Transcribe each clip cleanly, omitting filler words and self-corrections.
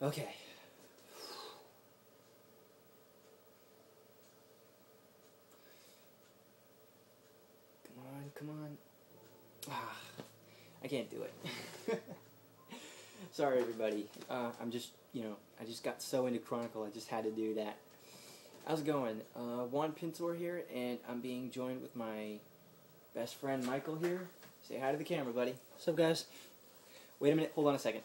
Okay. Come on. Ah, I can't do it. Sorry, everybody. I'm just, I just got so into Chronicle, I just had to do that. How's it going? Juan Pintor here, and I'm being joined with my best friend Michael here. Say hi to the camera, buddy. What's up, guys? Wait a minute. Hold on a second.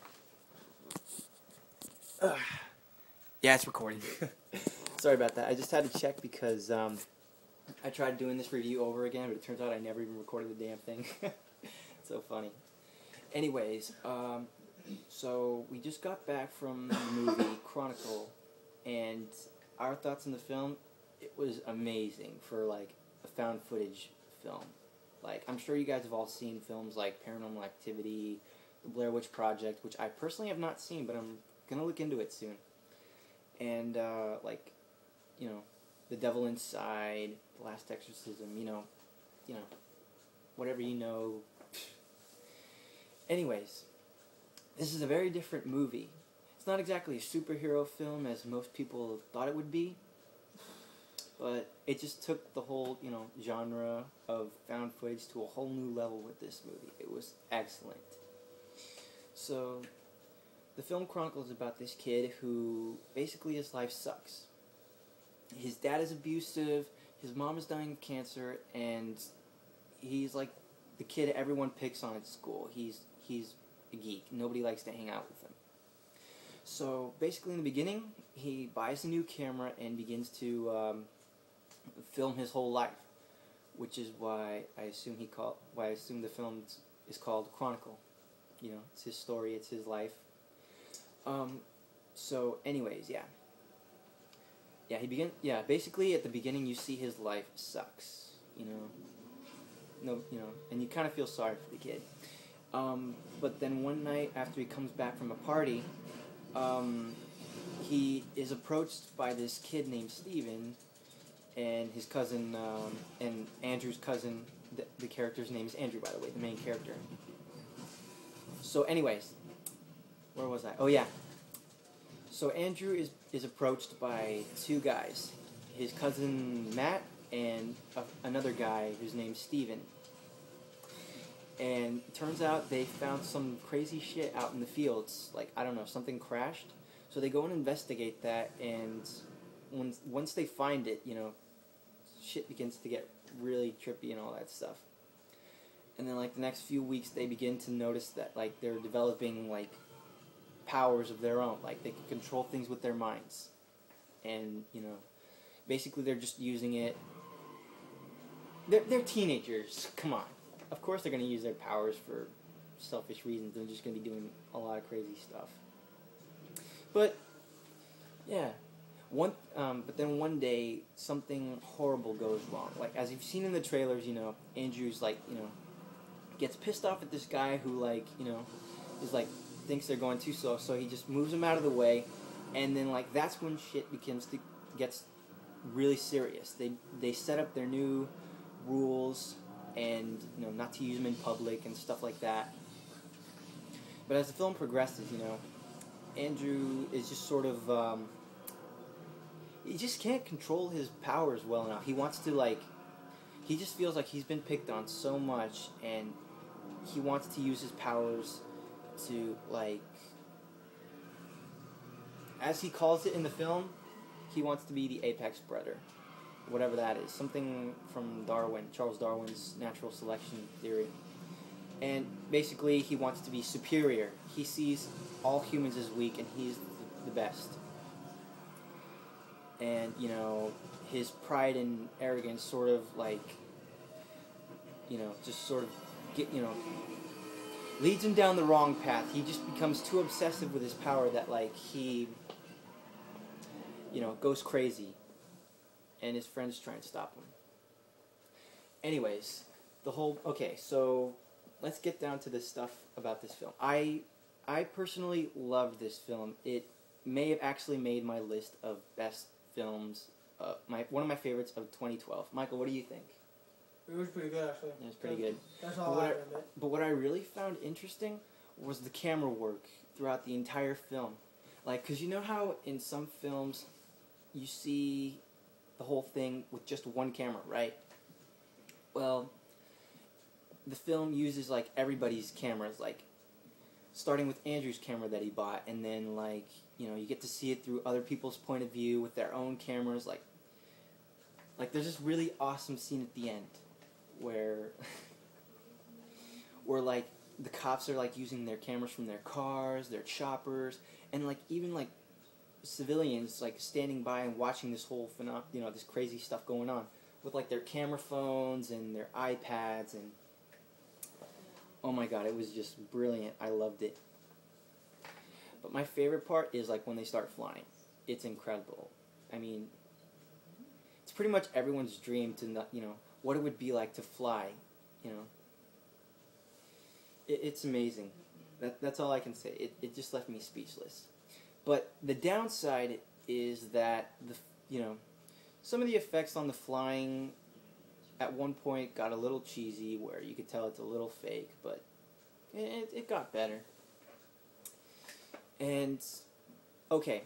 Yeah, it's recording. Sorry about that. I just had to check because I tried doing this review over again, but it turns out I never even recorded the damn thing. It's so funny. Anyways, so we just got back from the movie Chronicle, and our thoughts on the film, it was amazing for, like, a found footage film. Like, I'm sure you guys have all seen films like Paranormal Activity, The Blair Witch Project, which I personally have not seen, but I'm gonna look into it soon. And, like, The Devil Inside, The Last Exorcism, whatever you know. Anyways, this is a very different movie. It's not exactly a superhero film as most people thought it would be, but it just took the whole, genre of found footage to a whole new level with this movie. It was excellent. So, the film Chronicle is about this kid who, basically his life sucks. His dad is abusive, his mom is dying of cancer, and he's like the kid everyone picks on at school. He's a geek. Nobody likes to hang out with him. So basically in the beginning, he buys a new camera and begins to film his whole life, which is why I assume the film is called Chronicle. It's his story, it's his life. So anyways, yeah. Yeah, basically at the beginning you see his life sucks, and you kind of feel sorry for the kid. But then one night after he comes back from a party, he is approached by this kid named Steven and his cousin, and Andrew's cousin. The character's name is Andrew, by the way, the main character. So anyways, where was I? Oh yeah. So Andrew is approached by two guys, his cousin Matt and another guy whose name's Steven. And it turns out they found some crazy shit out in the fields. Like, I don't know, something crashed. So they go and investigate that, and once they find it, shit begins to get really trippy and all that stuff. And then, like, the next few weeks they begin to notice that, like, they're developing, like, powers of their own. Like, they can control things with their minds. And, basically they're just using it. They're teenagers. Come on. Of course they're going to use their powers for selfish reasons. They're just going to be doing a lot of crazy stuff. But, yeah. But then one day, something horrible goes wrong. Like, as you've seen in the trailers, Andrew's, like, gets pissed off at this guy who, like, is, like, thinks they're going too slow, so he just moves them out of the way, and then, like, that's when shit gets really serious. They set up their new rules, and, not to use them in public and stuff like that. But as the film progresses, Andrew is just sort of, he just can't control his powers well enough. He wants to, like, he just feels like he's been picked on so much, and he wants to use his powers to, like, as he calls it in the film, he wants to be the apex predator, whatever that is. Something from Charles Darwin's natural selection theory. And basically he wants to be superior. He sees all humans as weak, and he's the best. And, his pride and arrogance sort of, like, just sort of leads him down the wrong path. He just becomes too obsessive with his power that, like, he, goes crazy. And his friends try and stop him. Anyways, okay, so let's get down to the stuff about this film. I personally loved this film. It may have actually made my list of best films, one of my favorites of 2012. Michael, what do you think? It was pretty good, actually. It was pretty good. That's all I remember. But what I really found interesting was the camera work throughout the entire film. Like, because you know how in some films you see the whole thing with just one camera, right? Well, the film uses, like, everybody's cameras, like, starting with Andrew's camera that he bought, and then, like, you know, you get to see it through other people's point of view with their own cameras, like there's this really awesome scene at the end where where, like, the cops are, like, using their cameras from their cars, their choppers, and, like, even, like, civilians, like, standing by and watching this whole this crazy stuff going on with, like, their camera phones and their iPads, and oh my god, it was just brilliant. I loved it. But my favorite part is, like, when they start flying. It's incredible. I mean, it's pretty much everyone's dream to not, what it would be like to fly, It's amazing. That's all I can say. It just left me speechless. But the downside is that some of the effects on the flying at one point got a little cheesy, where you could tell it's a little fake, but it got better. And okay,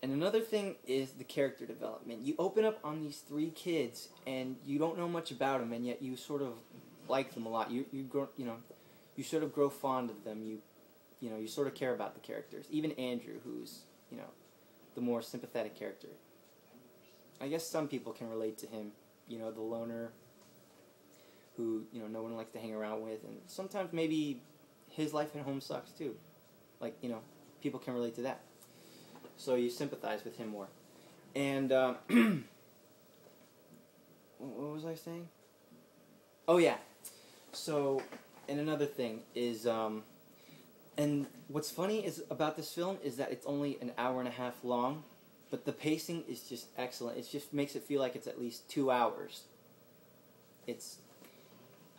and another thing is the character development. You open up on these three kids, and you don't know much about them, and yet you sort of like them a lot. You sort of grow fond of them. You sort of care about the characters. Even Andrew, who's the more sympathetic character. I guess some people can relate to him. The loner who no one likes to hang around with, and sometimes maybe his life at home sucks too. Like people can relate to that. So you sympathize with him more. And what was I saying? Oh yeah. So, and another thing is, and what's funny is about this film is that it's only an hour and a half long, but the pacing is just excellent. It just makes it feel like it's at least 2 hours.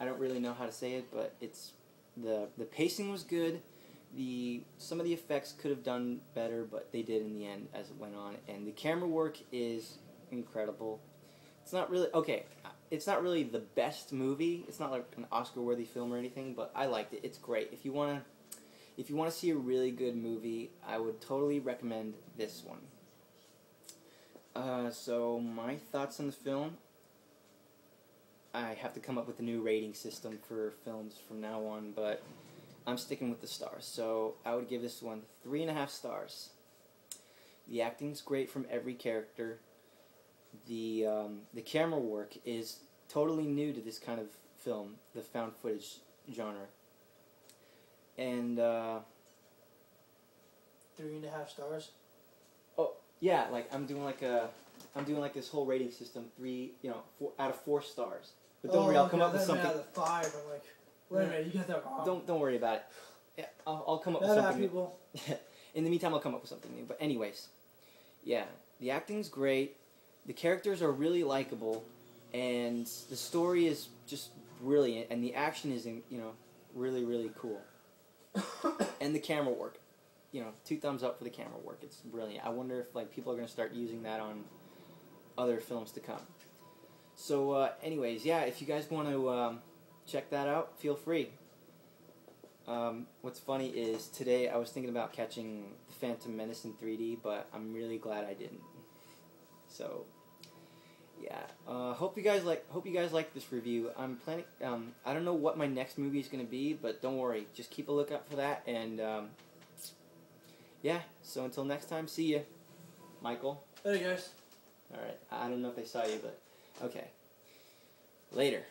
I don't really know how to say it, but the pacing was good. Some of the effects could have done better, but they did in the end as it went on. And the camera work is incredible. It's not really the best movie. It's not like an Oscar-worthy film or anything, but I liked it. It's great. If you want to see a really good movie, I would totally recommend this one. So my thoughts on the film. I have to come up with a new rating system for films from now on, but I'm sticking with the stars. So I would give this one 3.5 stars. The acting's great from every character. The camera work is totally new to this kind of film, the found footage genre. And 3.5 stars. Oh yeah, like I'm doing like this whole rating system. 4 out of 4 stars. But don't worry, I'll come up with something. Out of 5. I'm like, wait a minute, you got that wrong. Don't worry about it. Yeah, I'll come up with something new. In the meantime, I'll come up with something new. But anyways, yeah, the acting's great. The characters are really likable, and the story is just brilliant, and the action is really, really cool. And the camera work, 2 thumbs up for the camera work. It's brilliant. I wonder if people are going to start using that on other films to come. So, anyways, yeah, if you guys want to check that out, feel free. What's funny is today I was thinking about catching The Phantom Menace in 3D, but I'm really glad I didn't. So, yeah. Hope you guys like this review. I'm planning. I don't know what my next movie is going to be, but don't worry. Just keep a lookout for that. And yeah. So until next time, see ya, Michael. Hey guys. All right. I don't know if they saw you, but okay. Later.